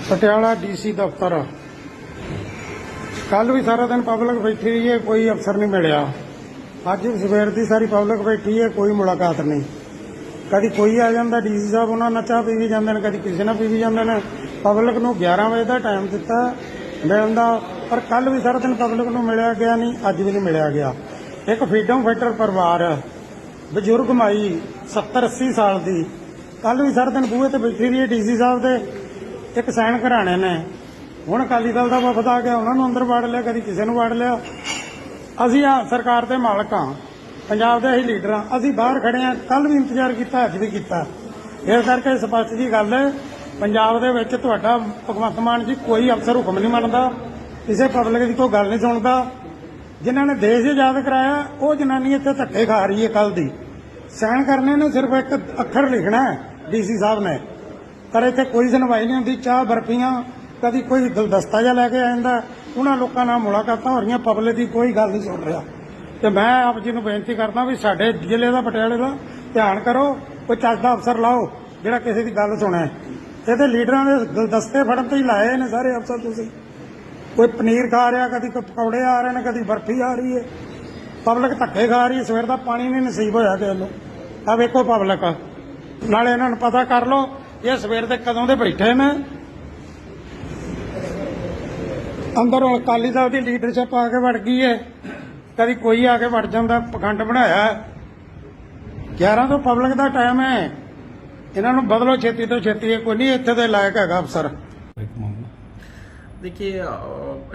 Patiala DC दफ्तर कल भी सारा दिन पब्लिक बैठी रही है, कोई अफसर नहीं मिलिया। अज सवेर की सारी पब्लिक बैठी है, कोई मुलाकात नहीं। कभी कोई आ जाता डीसी साहब, उन्होंने चाह पी भी जाते हैं, कभी किसी ने पी भी जाते हैं। पब्लिक को 11 बजे का टाइम दिता मिलने का, पर कल भी सारा दिन पब्लिक को मिलिया गया नहीं, अज भी नहीं मिलिया गया। एक फ्रीडम फाइटर परिवार बजुर्ग माई 70-80 साल की कल भी सारा दिन बूहे ते बैठी रही है डीसी साहब के एक सैन घराने ने। हुण अकाली दल का वफद आ गया, उन्होंने अंदर वाड़ लिया, कभी किसी ने वाड़ लिया। असीं सरकार के मालक हाँ, पंजाब के असीं लीडर हाँ, असीं बाहर खड़े हैं। कल भी इंतजार किया, अज भी किया। इस करके स्पष्ट जी गल है, पंजाब दे विच तुहाडा भगवंत मान जी कोई अफसर हुक्म नहीं मनदा, किसी पब्लिक की कोई गल नहीं सुनता। जिन्हों ने देश आजाद कराया वो जनानी इत्थे धक्के खा रही है। कल दी सैन करने ने सिर्फ एक अखर लिखना है डीसी साहब ने, पर इत्थे कोई सुनवाई नहीं होती। चाह बर्फियां कभी कोई गुलदस्ता जा लैके आ जाता, उन्होंने लोगों नाल मुलाकात हो रही, पब्लिक की कोई गल नहीं सुन रहा। तो मैं आप जी नूं बेनती करदा भी साडे जिले का पटियाले का ध्यान करो, कोई चज दा अफसर लाओ जिहड़ा किसी की गल सुने। ये लीडरां दे गुलदस्ते फड़न ते ही लाए ने सारे अफसर। तुसीं कोई पनीर खा रहा, कभी कोई पकौड़े आ रहे हैं, कभी बर्फी आ रही है। पब्लिक धक्के खा रही है, सवेर का पानी नहीं नसीब होया किसी नूं। आ वेखो पब्लिक, नाले इन्हां नूं पता कर लो ये सवेर के कदों दे बैठे ने अंदर। अकाली दल की लीडरशिप आके वड़ गई है, कभी कोई आके वड़ जाता, पखंड बनाया। 11 तो पब्लिक का टाइम है, इन्हां नूं बदलो छेती तो छेती। कोई नहीं इत्थे दे लायक हैगा अफसर। देखिए,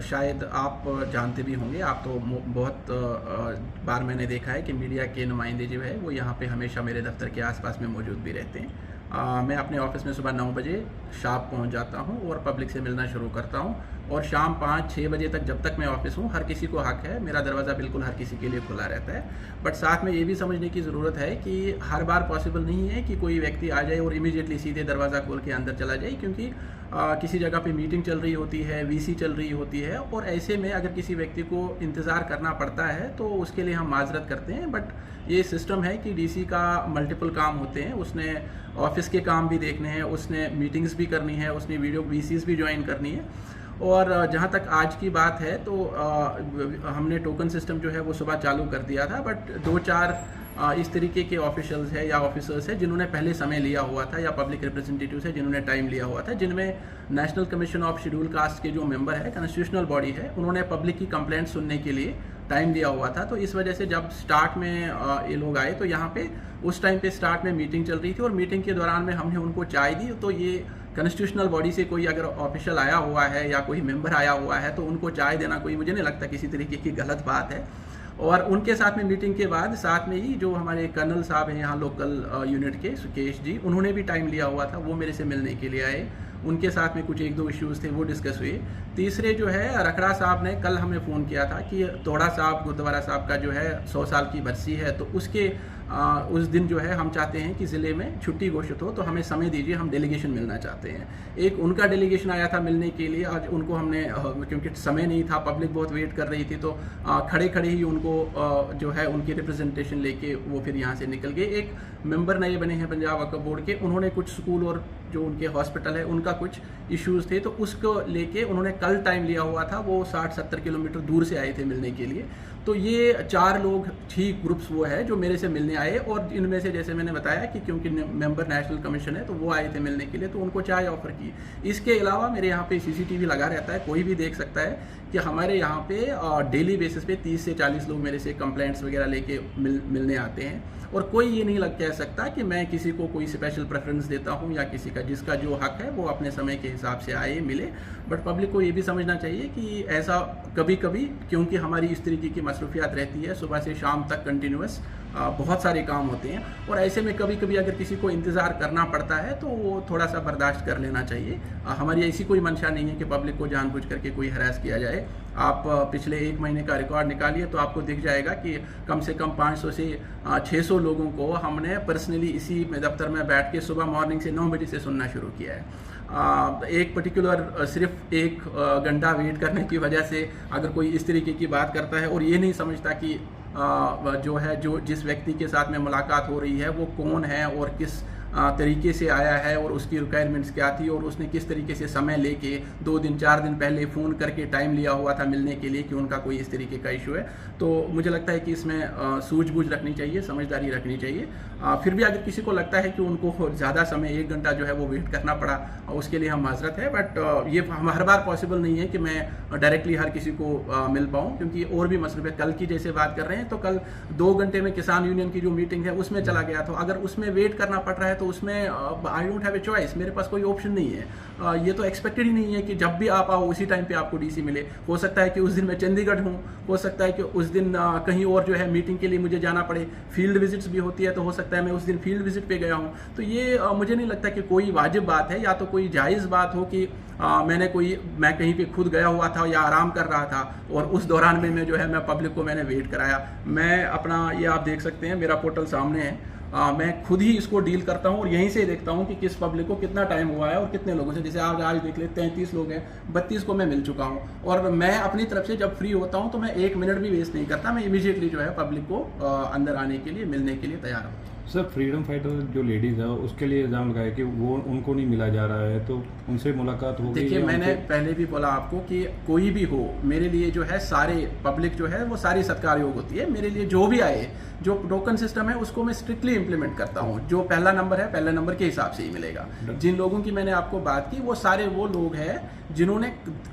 शायद आप जानते भी होंगे, आप तो बहुत बार मैंने देखा है कि मीडिया के नुमाइंदे जो है वो यहाँ पे हमेशा मेरे दफ्तर के आसपास में मौजूद भी रहते हैं। मैं अपने ऑफिस में सुबह 9 बजे शार्प पहुँच जाता हूँ और पब्लिक से मिलना शुरू करता हूँ, और शाम 5-6 बजे तक जब तक मैं ऑफिस हूँ, हर किसी को हक है, मेरा दरवाज़ा बिल्कुल हर किसी के लिए खुला रहता है। बट साथ में ये भी समझने की ज़रूरत है कि हर बार पॉसिबल नहीं है कि कोई व्यक्ति आ जाए और इमीडिएटली सीधे दरवाज़ा खोल के अंदर चला जाए, क्योंकि किसी जगह पे मीटिंग चल रही होती है, वीसी चल रही होती है, और ऐसे में अगर किसी व्यक्ति को इंतज़ार करना पड़ता है तो उसके लिए हम माजरत करते हैं। बट ये सिस्टम है कि डीसी का मल्टीपल काम होते हैं, उसने ऑफिस के काम भी देखने हैं, उसने मीटिंग्स भी करनी है, उसने वीडियो वीसीज भी ज्वाइन करनी है। और जहाँ तक आज की बात है तो हमने टोकन सिस्टम जो है वो सुबह चालू कर दिया था, बट 2-4 इस तरीके के ऑफिशियल्स है या ऑफिसर्स है जिन्होंने पहले समय लिया हुआ था, या पब्लिक रिप्रेजेंटेटिव्स है जिन्होंने टाइम लिया हुआ था, जिनमें national commission of schedule caste के जो मेंबर है, कॉन्स्टिट्यूशनल बॉडी है, उन्होंने पब्लिक की कंप्लेंट सुनने के लिए टाइम लिया हुआ था। तो इस वजह से जब स्टार्ट में ये लोग आए तो यहाँ पे उस टाइम पे स्टार्ट में मीटिंग चल रही थी, और मीटिंग के दौरान में हमने उनको चाय दी। तो ये कॉन्स्टिट्यूशनल बॉडी से कोई अगर ऑफिशियल आया हुआ है या कोई मेंबर आया हुआ है तो उनको चाय देना कोई, मुझे नहीं लगता किसी तरीके की गलत बात है। और उनके साथ में मीटिंग के बाद साथ में ही जो हमारे कर्नल साहब हैं यहाँ लोकल यूनिट के, सुकेश जी, उन्होंने भी टाइम लिया हुआ था, वो मेरे से मिलने के लिए आए। उनके साथ में कुछ 1-2 इश्यूज़ थे, वो डिस्कस हुए। तीसरे जो है रखड़ा साहब ने कल हमें फ़ोन किया था कि तोड़ा साहब गुरुद्वारा साहब का जो है 100 साल की बरसी है, तो उसके उस दिन जो है हम चाहते हैं कि ज़िले में छुट्टी घोषित हो, तो हमें समय दीजिए, हम डेलीगेशन मिलना चाहते हैं। एक उनका डेलीगेशन आया था मिलने के लिए, आज उनको हमने क्योंकि समय नहीं था, पब्लिक बहुत वेट कर रही थी, तो खड़े खड़े ही उनको जो है उनकी रिप्रेजेंटेशन लेके वो फिर यहाँ से निकल गए। एक मेंबर नए बने हैं पंजाब वक्फ बोर्ड के, उन्होंने कुछ स्कूल और जो उनके हॉस्पिटल है उनका कुछ इश्यूज़ थे, तो उसको लेके उन्होंने कल टाइम लिया हुआ था, वो 60-70 किलोमीटर दूर से आए थे मिलने के लिए। तो ये 4 लोग ठीक ग्रुप्स वो है जो मेरे से मिलने आए, और इनमें से जैसे मैंने बताया कि क्योंकि मेंबर नेशनल कमीशन है तो वो आए थे मिलने के लिए, तो उनको चाय ऑफर की। इसके अलावा मेरे यहाँ पे सीसीटीवी लगा रहता है, कोई भी देख सकता है कि हमारे यहाँ पे डेली बेसिस पे 30 से 40 लोग मेरे से कंप्लेंट्स वगैरह लेके मिलने आते हैं, और कोई ये नहीं कह सकता कि मैं किसी को कोई स्पेशल प्रेफरेंस देता हूँ, या किसी का जिसका जो हक है वो अपने समय के हिसाब से आए मिले। बट पब्लिक को ये भी समझना चाहिए कि ऐसा कभी कभी, क्योंकि हमारी इस तरीके की मसरूफियात रहती है, सुबह से शाम तक कंटिन्यूस बहुत सारे काम होते हैं, और ऐसे में कभी कभी अगर किसी को इंतज़ार करना पड़ता है तो वो थोड़ा सा बर्दाश्त कर लेना चाहिए। हमारी ऐसी कोई मंशा नहीं है कि पब्लिक को जानबूझ करके कोई हरास किया जाए। आप पिछले 1 महीने का रिकॉर्ड निकालिए तो आपको दिख जाएगा कि कम से कम 500 से 600 लोगों को हमने पर्सनली इसी दफ्तर में बैठ के सुबह मॉर्निंग से 9 बजे से सुनना शुरू किया है। एक पर्टिकुलर सिर्फ 1 घंटा वेट करने की वजह से अगर कोई इस तरीके की बात करता है और ये नहीं समझता कि जो जिस व्यक्ति के साथ में मुलाकात हो रही है वो कौन है और किस तरीके से आया है और उसकी रिक्वायरमेंट्स क्या थी और उसने किस तरीके से समय लेके 2 दिन 4 दिन पहले फ़ोन करके टाइम लिया हुआ था मिलने के लिए कि उनका कोई इस तरीके का इशू है। तो मुझे लगता है कि इसमें सूझबूझ रखनी चाहिए, समझदारी रखनी चाहिए। फिर भी अगर किसी को लगता है कि उनको ज़्यादा समय 1 घंटा जो है वो वेट करना पड़ा, उसके लिए हम माजरत है, बट ये हम हर बार पॉसिबल नहीं है कि मैं डायरेक्टली हर किसी को मिल पाऊँ, क्योंकि और भी मसले। कल की जैसे बात कर रहे हैं तो कल 2 घंटे में किसान यूनियन की जो मीटिंग है उसमें चला गया, तो अगर उसमें वेट करना पड़ रहा है तो उसमें I don't have a choice, मेरे पास कोई ऑप्शन नहीं है। ये तो एक्सपेक्टेड ही नहीं है कि जब भी आप आओ उसी टाइम पे आपको डीसी मिले। हो सकता है कि उस दिन मैं चंडीगढ़ हूँ, हो सकता है कि उस दिन कहीं और जो है मीटिंग के लिए मुझे जाना पड़े, फील्ड विजिट्स भी होती है तो हो सकता है मैं उस दिन फील्ड विजिट पे गया हूँ। तो ये मुझे नहीं लगता कि कोई वाजिब बात है या तो कोई जायज़ बात हो कि मैं कहीं पे खुद गया हुआ था या आराम कर रहा था और उस दौरान में मैं जो है मैं पब्लिक को मैंने वेट कराया। मैं अपना ये आप देख सकते हैं, मेरा पोर्टल सामने है। मैं खुद ही इसको डील करता हूँ और यहीं से देखता हूँ कि किस पब्लिक को कितना टाइम हुआ है और कितने लोगों से। जैसे आज देख ले 33 लोग हैं, 32 को मैं मिल चुका हूँ और मैं अपनी तरफ से जब फ्री होता हूँ तो मैं 1 मिनट भी वेस्ट नहीं करता, मैं इमीडिएटली जो है पब्लिक को अंदर आने के लिए, मिलने के लिए तैयार हूँ। सर, फ्रीडम फाइटर जो लेडीज़ है उसके लिए इल्ज़ाम लगाया कि वो उनको नहीं मिला जा रहा है, तो उनसे मुलाकात हो गई? देखिए, मैंने पहले भी बोला आपको कि कोई भी हो, मेरे लिए जो है सारे पब्लिक जो है वो सारी सत्कार योग होती है। मेरे लिए जो भी आए, जो टोकन सिस्टम है उसको मैं स्ट्रिक्टली इंप्लीमेंट करता हूँ। जो पहला नंबर है, पहले नंबर के हिसाब से ही मिलेगा। जिन लोगों की मैंने आपको बात की वो सारे वो लोग हैं जिन्होंने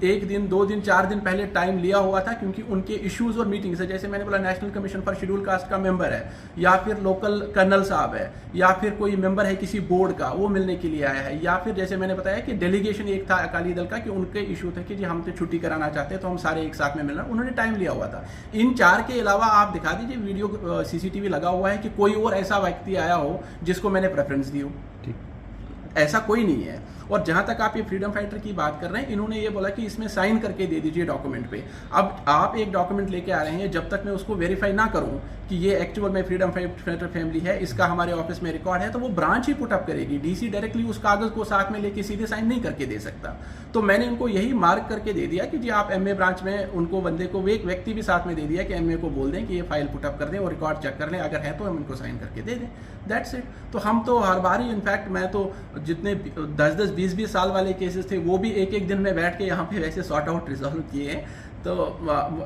1 दिन 2 दिन 4 दिन पहले टाइम लिया हुआ था, क्योंकि उनके इश्यूज और मीटिंग्स है। जैसे मैंने बोला national commission for schedule caste का मेंबर है, या फिर लोकल कर्नल साहब है, या फिर कोई मेंबर है किसी बोर्ड का, वो मिलने के लिए आया है, या फिर जैसे मैंने बताया कि डेलीगेशन एक था अकाली दल का कि उनके इशू थे कि जी हम तो छुट्टी कराना चाहते हैं तो हम सारे एक साथ में मिलना, उन्होंने टाइम लिया हुआ था। इन 4 के अलावा आप दिखा दीजिए वीडियो सीसीटीवी लगा हुआ है कि कोई और ऐसा व्यक्ति आया हो जिसको मैंने प्रेफरेंस दी हो। ठीक, ऐसा कोई नहीं है। और जहां तक आप ये फ्रीडम फाइटर की बाट कर रहे हैं, इन्होंने ये बोला कि इसमें साइन करके दे दीजिए डॉक्यूमेंट पे। अब आप एक डॉक्यूमेंट लेके आ रहे हैं, जब तक मैं उसको वेरीफाई ना करूं कि ये एक्चुअल में फ्रीडम फाइटर फैमिली है, इसका हमारे ऑफिस में रिकॉर्ड है, तो वो ब्रांच ही पुटअप करेगी। डीसी डायरेक्टली उस कागज को साथ में लेके सीधे साइन नहीं करके दे सकता। तो मैंने उनको यही मार्क करके दे दिया कि जी आप एमए ब्रांच में उनको बंदे को, एक व्यक्ति भी साथ में दे दिया कि एमए को बोल दें कि ये फाइल पुटअप कर दें और रिकॉर्ड चेक कर लें, अगर है तो हम इनको साइन करके दे दें। That's it. तो हम तो हर बार ही, इनफैक्ट मैं तो जितने 10-10 20-20 साल वाले केसेस थे वो भी एक दिन में बैठ के यहाँ पे वैसे सॉर्ट आउट रिजॉल्व किए हैं। तो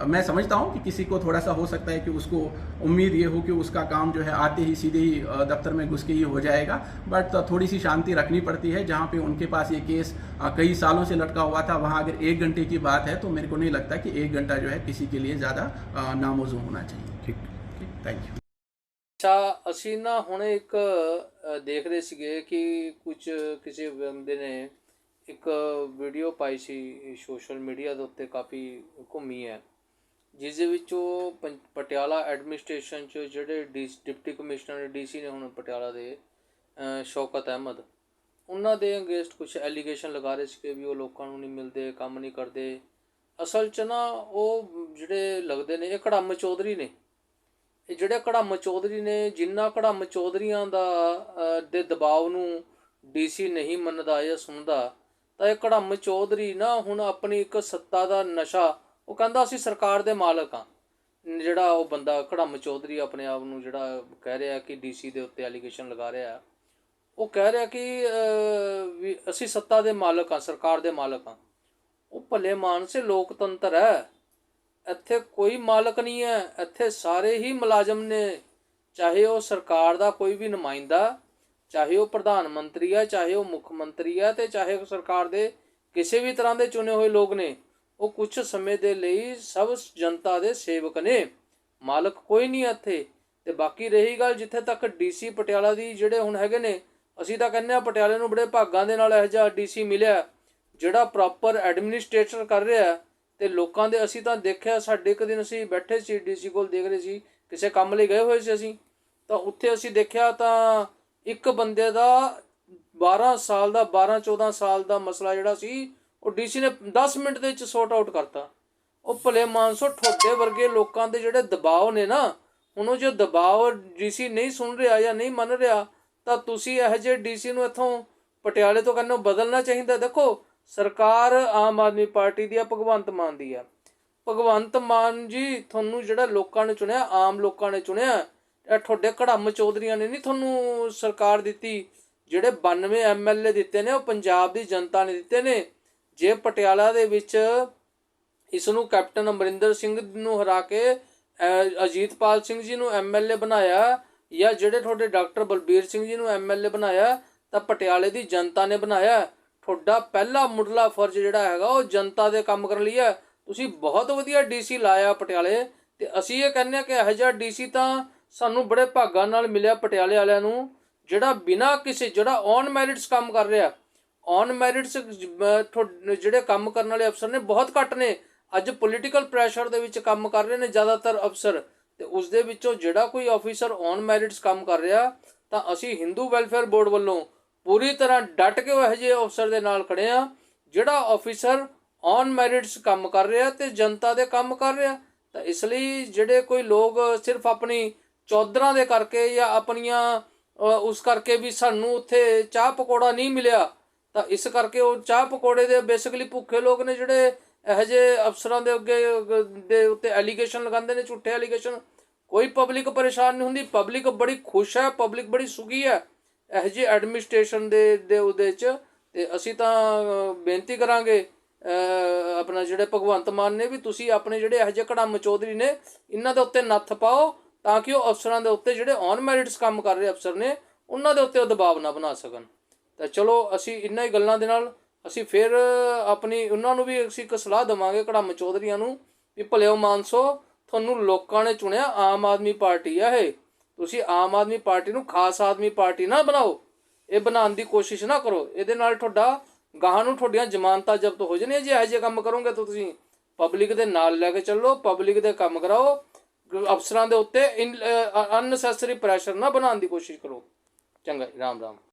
मैं समझता हूँ कि किसी को थोड़ा सा हो सकता है कि उसको उम्मीद ये हो कि उसका काम जो है आते ही सीधे ही दफ्तर में घुस के ही हो जाएगा, बट थोड़ी सी शांति रखनी पड़ती है। जहाँ पे उनके पास ये केस कई सालों से लटका हुआ था, वहाँ अगर 1 घंटे की बात है तो मेरे को नहीं लगता कि 1 घंटा जो है किसी के लिए ज़्यादा नामौजूद होना चाहिए। ठीक, थैंक यू। ਅੱਛਾ, ਅਸੀਂ ਨਾ ਹੁਣ ਇੱਕ ਦੇਖ ਰਹੇ ਸੀਗੇ ਕਿ ਕੁਝ ਕਿਸੇ ਬੰਦੇ ਨੇ ਇੱਕ ਵੀਡੀਓ ਪਾਈ ਸੀ ਸੋਸ਼ਲ ਮੀਡੀਆ ਦੇ ਉੱਤੇ, ਕਾਫੀ ਘੁੰਮੀ ਹੈ, ਜਿਸ ਦੇ ਵਿੱਚ ਉਹ ਪਟਿਆਲਾ ਐਡਮਿਨਿਸਟ੍ਰੇਸ਼ਨ 'ਚ ਜਿਹੜੇ ਡਿਪਟੀ ਕਮਿਸ਼ਨਰ ਡੀਸੀ ਨੇ ਹੁਣ ਪਟਿਆਲਾ ਦੇ, ਸ਼ੌਕਤ ਅਹਿਮਦ, ਉਹਨਾਂ ਦੇ ਅਗੇਂਸਟ ਕੁਝ ਐਲੀਗੇਸ਼ਨ ਲਗਾ ਰਹੇ ਸੀ ਕਿ ਵੀ ਉਹ ਲੋਕਾਂ ਨੂੰ ਨਹੀਂ ਮਿਲਦੇ, ਕੰਮ ਨਹੀਂ ਕਰਦੇ। ਅਸਲ 'ਚ ਨਾ ਉਹ ਜਿਹੜੇ ਲੱਗਦੇ ਨੇ ਇਹ ਘੜੰਮ ਚੌਧਰੀ ਨੇ। ਇਹ ਜਿਹੜੇ ਘੜੰਮ ਚੌਧਰੀ ਨੇ, ਜਿੰਨਾ ਘੜੰਮ ਚੌਧਰੀਆਂ ਦੇ ਦਬਾਅ ਨੂੰ ਡੀਸੀ ਨਹੀਂ ਮੰਨਦਾ ਜਾਂ ਸੁਣਦਾ, ਤਾਂ ਇਹ ਘੜੰਮ ਚੌਧਰੀ ਨਾ ਹੁਣ ਆਪਣੀ ਇੱਕ ਸੱਤਾ ਦਾ ਨਸ਼ਾ, ਉਹ ਕਹਿੰਦਾ ਅਸੀਂ ਸਰਕਾਰ ਦੇ ਮਾਲਕ ਹਾਂ। ਜਿਹੜਾ ਉਹ ਬੰਦਾ ਘੜੰਮ ਚੌਧਰੀ ਆਪਣੇ ਆਪ ਨੂੰ ਜਿਹੜਾ ਕਹਿ ਰਿਹਾ ਕਿ ਡੀਸੀ ਦੇ ਉੱਤੇ ਐਲੀਗੇਸ਼ਨ ਲਗਾ ਰਿਹਾ, ਉਹ ਕਹਿ ਰਿਹਾ ਕਿ ਵੀ ਅਸੀਂ ਸੱਤਾ ਦੇ ਮਾਲਕ ਹਾਂ, ਸਰਕਾਰ ਦੇ ਮਾਲਕ ਹਾਂ। ਉਹ ਭਲੇ ਮਾਨਸੇ ਲੋਕਤੰਤਰ ਹੈ, ਇੱਥੇ ਕੋਈ ਮਾਲਕ ਨਹੀਂ ਹੈ, ਇੱਥੇ ਸਾਰੇ ਹੀ ਮੁਲਾਜ਼ਮ ਨੇ। ਚਾਹੇ ਉਹ ਸਰਕਾਰ ਦਾ ਕੋਈ ਵੀ ਨੁਮਾਇੰਦਾ, ਚਾਹੇ ਉਹ ਪ੍ਰਧਾਨ ਮੰਤਰੀ ਹੈ, ਚਾਹੇ ਉਹ ਮੁੱਖ ਮੰਤਰੀ ਹੈ, ਅਤੇ ਚਾਹੇ ਸਰਕਾਰ ਦੇ ਕਿਸੇ ਵੀ ਤਰ੍ਹਾਂ ਦੇ ਚੁਣੇ ਹੋਏ ਲੋਕ ਨੇ, ਉਹ ਕੁਛ ਸਮੇਂ ਦੇ ਲਈ ਸਭ ਜਨਤਾ ਦੇ ਸੇਵਕ ਨੇ, ਮਾਲਕ ਕੋਈ ਨਹੀਂ ਇੱਥੇ। ਅਤੇ ਬਾਕੀ ਰਹੀ ਗੱਲ ਜਿੱਥੇ ਤੱਕ ਡੀਸੀ ਪਟਿਆਲਾ ਦੀ, ਜਿਹੜੇ ਹੁਣ ਹੈਗੇ ਨੇ, ਅਸੀਂ ਤਾਂ ਕਹਿੰਦੇ ਹਾਂ ਪਟਿਆਲੇ ਨੂੰ ਬੜੇ ਭਾਗਾਂ ਦੇ ਨਾਲ ਇਹੋ ਜਿਹਾ ਡੀਸੀ ਮਿਲਿਆ ਜਿਹੜਾ ਪ੍ਰੋਪਰ ਐਡਮਿਨਿਸਟ੍ਰੇਸ਼ਨ ਕਰ ਰਿਹਾ। ਅਤੇ ਲੋਕਾਂ ਦੇ, ਅਸੀਂ ਤਾਂ ਦੇਖਿਆ, ਸਾਡੇ ਇੱਕ ਦਿਨ ਅਸੀਂ ਬੈਠੇ ਸੀ ਡੀਸੀ ਕੋਲ, ਦੇਖ ਰਹੇ ਸੀ, ਕਿਸੇ ਕੰਮ ਲਈ ਗਏ ਹੋਏ ਸੀ ਅਸੀਂ, ਤਾਂ ਉੱਥੇ ਅਸੀਂ ਦੇਖਿਆ ਤਾਂ ਇੱਕ ਬੰਦੇ ਦਾ 12 ਸਾਲ ਦਾ 12-14 ਸਾਲ ਦਾ ਮਸਲਾ ਜਿਹੜਾ ਸੀ, ਉਹ ਡੀਸੀ ਨੇ 10 ਮਿੰਟ ਦੇ ਵਿੱਚ ਸੌਟ ਆਊਟ ਕਰਤਾ। ਉਹ ਭਲੇ ਮਾਨਸੋ, ਤੁਹਾਡੇ ਵਰਗੇ ਲੋਕਾਂ ਦੇ ਜਿਹੜੇ ਦਬਾਅ ਨੇ ਨਾ, ਹੁਣ ਉਹ ਜੋ ਦਬਾਅ ਡੀਸੀ ਨਹੀਂ ਸੁਣ ਰਿਹਾ ਜਾਂ ਨਹੀਂ ਮੰਨ ਰਿਹਾ, ਤਾਂ ਤੁਸੀਂ ਇਹੋ ਜਿਹੇ ਡੀਸੀ ਨੂੰ ਇੱਥੋਂ ਪਟਿਆਲੇ ਤੋਂ ਕਹਿੰਦੇ ਬਦਲਣਾ ਚਾਹੀਦਾ। ਦੇਖੋ, ਸਰਕਾਰ ਆਮ ਆਦਮੀ ਪਾਰਟੀ ਦੀ ਆ, ਭਗਵੰਤ ਮਾਨ ਦੀ ਆ। ਭਗਵੰਤ ਮਾਨ ਜੀ, ਤੁਹਾਨੂੰ ਜਿਹੜਾ ਲੋਕਾਂ ਨੇ ਚੁਣਿਆ, ਆਮ ਲੋਕਾਂ ਨੇ ਚੁਣਿਆ, ਇਹ ਤੁਹਾਡੇ ਘੜੰਮ ਚੌਧਰੀਆਂ ਨੇ ਨਹੀਂ ਤੁਹਾਨੂੰ ਸਰਕਾਰ ਦਿੱਤੀ। ਜਿਹੜੇ 92 MLA ਦਿੱਤੇ ਨੇ ਉਹ ਪੰਜਾਬ ਦੀ ਜਨਤਾ ਨੇ ਦਿੱਤੇ ਨੇ। ਜੇ ਪਟਿਆਲਾ ਦੇ ਵਿੱਚ ਇਸ ਨੂੰ ਕੈਪਟਨ ਅਮਰਿੰਦਰ ਸਿੰਘ ਨੂੰ ਹਰਾ ਕੇ ਅਜੀਤਪਾਲ ਸਿੰਘ ਜੀ ਨੂੰ MLA ਬਣਾਇਆ, ਜਾਂ ਜਿਹੜੇ ਤੁਹਾਡੇ ਡਾਕਟਰ ਬਲਬੀਰ ਸਿੰਘ ਜੀ ਨੂੰ MLA ਬਣਾਇਆ, ਤਾਂ ਪਟਿਆਲੇ ਦੀ ਜਨਤਾ ਨੇ ਬਣਾਇਆ। ਤੁਹਾਡਾ ਪਹਿਲਾ ਮੁੱਢਲਾ ਫਰਜ਼ ਜਿਹੜਾ ਹੈਗਾ ਉਹ ਜਨਤਾ ਦੇ ਕੰਮ ਕਰਨ ਲਈ ਹੈ। ਤੁਸੀਂ ਬਹੁਤ ਵਧੀਆ DC ਲਾਇਆ ਪਟਿਆਲੇ, ਤੇ ਅਸੀਂ ਇਹ ਕਹਿੰਦੇ ਹਾਂ ਕਿ ਇਹੋ ਜਿਹਾ DC ਤਾਂ ਸਾਨੂੰ ਬੜੇ ਭਾਗਾਂ ਨਾਲ ਮਿਲਿਆ ਪਟਿਆਲੇ ਵਾਲਿਆਂ ਨੂੰ, ਜਿਹੜਾ ਬਿਨਾਂ ਕਿਸੇ, ਜਿਹੜਾ ਔਨ ਮੈਰਿਟਸ ਕੰਮ ਕਰ ਰਿਹਾ। ਔਨ ਮੈਰਿਟਸ ਜਿਹੜੇ ਕੰਮ ਕਰਨ ਵਾਲੇ ਅਫਸਰ ਨੇ ਬਹੁਤ ਘੱਟ ਨੇ। ਅੱਜ ਪੋਲੀਟੀਕਲ ਪ੍ਰੈਸ਼ਰ ਦੇ ਵਿੱਚ ਕੰਮ ਕਰ ਰਹੇ ਨੇ ਜ਼ਿਆਦਾਤਰ ਅਫਸਰ, ਤੇ ਉਸ ਦੇ ਵਿੱਚੋਂ ਜਿਹੜਾ ਕੋਈ ਆਫੀਸਰ ਔਨ ਮੈਰਿਟਸ ਕੰਮ ਕਰ ਰਿਹਾ, ਤਾਂ ਅਸੀਂ ਹਿੰਦੂ ਵੈਲਫੇਅਰ ਬੋਰਡ ਵੱਲੋਂ ਪੂਰੀ ਤਰ੍ਹਾਂ ਡਟ ਕੇ ਇਹੋ ਜਿਹੇ ਅਫਸਰ ਦੇ ਨਾਲ ਖੜੇ ਆ ਜਿਹੜਾ ਆਫੀਸਰ ਔਨ ਮੈਰਿਟਸ ਕੰਮ ਕਰ ਰਿਹਾ ਤੇ ਜਨਤਾ ਦੇ ਕੰਮ ਕਰ ਰਿਹਾ। ਤਾਂ ਇਸ ਲਈ ਜਿਹੜੇ ਕੋਈ ਲੋਕ ਸਿਰਫ ਆਪਣੀ ਚੌਧਰਾਂ ਦੇ ਕਰਕੇ ਜਾਂ ਆਪਣੀਆਂ ਉਸ ਕਰਕੇ ਵੀ ਸਾਨੂੰ ਉੱਥੇ ਚਾਹ ਪਕੌੜਾ ਨਹੀਂ ਮਿਲਿਆ, ਤਾਂ ਇਸ ਕਰਕੇ ਉਹ ਚਾਹ ਪਕੌੜੇ ਦੇ ਬੇਸਿਕਲੀ ਭੁੱਖੇ ਲੋਕ ਨੇ ਜਿਹੜੇ ਇਹੋ ਜਿਹੇ ਅਫਸਰਾਂ ਦੇ ਅੱਗੇ ਦੇ ਉੱਤੇ ਐਲੀਗੇਸ਼ਨ ਲਗਾਉਂਦੇ ਨੇ, ਝੂਠੇ ਐਲੀਗੇਸ਼ਨ। ਕੋਈ ਪਬਲਿਕ ਪਰੇਸ਼ਾਨ ਨਹੀਂ ਹੁੰਦੀ, ਪਬਲਿਕ ਬੜੀ ਖੁਸ਼ ਹੈ, ਪਬਲਿਕ ਬੜੀ ਸੁਖੀ ਹੈ ਇਹੋ ਜਿਹੇ ਐਡਮਿਨਿਸਟ੍ਰੇਸ਼ਨ ਦੇ ਉਹਦੇ 'ਚ। ਤੇ ਅਸੀਂ ਤਾਂ ਬੇਨਤੀ ਕਰਾਂਗੇ ਆਪਣਾ ਜਿਹੜੇ ਭਗਵੰਤ ਮਾਨ ਨੇ ਵੀ, ਤੁਸੀਂ ਆਪਣੇ ਜਿਹੜੇ ਇਹੋ ਜਿਹੇ ਘੜਮ ਚੌਧਰੀ ਨੇ ਇਹਨਾਂ ਦੇ ਉੱਤੇ ਨੱਥ ਪਾਓ, ਤਾਂ ਕਿ ਉਹ ਅਫਸਰਾਂ ਦੇ ਉੱਤੇ ਜਿਹੜੇ ਔਨ ਮੈਰਿਟਸ ਕੰਮ ਕਰ ਰਹੇ ਅਫਸਰ ਨੇ ਉਹਨਾਂ ਦੇ ਉੱਤੇ ਉਹ ਦਬਾਅ ਨਾ ਬਣਾ ਸਕਣ। ਤਾਂ ਚਲੋ ਅਸੀਂ ਇਹਨਾਂ ਹੀ ਗੱਲਾਂ ਦੇ ਨਾਲ ਅਸੀਂ ਫਿਰ ਆਪਣੀ ਉਹਨਾਂ ਨੂੰ ਵੀ ਅਸੀਂ ਇੱਕ ਸਲਾਹ ਦੇਵਾਂਗੇ ਘੜਮ ਚੌਧਰੀਆਂ ਨੂੰ ਵੀ ਭਲਿਓ ਮਾਨਸੋ, ਤੁਹਾਨੂੰ ਲੋਕਾਂ ਨੇ ਚੁਣਿਆ, ਆਮ ਆਦਮੀ ਪਾਰਟੀ ਆ ਇਹ, ਤੁਸੀਂ ਆਮ ਆਦਮੀ ਪਾਰਟੀ ਨੂੰ ਖਾਸ ਆਦਮੀ ਪਾਰਟੀ ਨਾ ਬਣਾਓ, ਇਹ ਬਣਾਉਣ ਦੀ ਕੋਸ਼ਿਸ਼ ਨਾ ਕਰੋ। ਇਹਦੇ ਨਾਲ ਤੁਹਾਡਾ ਗਾਹਾਂ ਨੂੰ ਤੁਹਾਡੀਆਂ ਜ਼ਮਾਨਤਾਂ ਜ਼ਬਤ ਹੋ ਜਾਣੀਆਂ। ਜੇ ਇਹੋ ਜਿਹੇ ਕੰਮ ਕਰੋਗੇ ਤਾਂ ਤੁਸੀਂ ਪਬਲਿਕ ਦੇ ਨਾਲ ਲੈ ਕੇ ਚੱਲੋ, ਪਬਲਿਕ ਦੇ ਕੰਮ ਕਰਾਓ, ਅਫਸਰਾਂ ਦੇ ਉੱਤੇ ਅਨਨੈਸੈਸਰੀ ਪ੍ਰੈਸ਼ਰ ਨਾ ਬਣਾਉਣ ਦੀ ਕੋਸ਼ਿਸ਼ ਕਰੋ। ਚੰਗਾ, ਰਾਮ ਰਾਮ।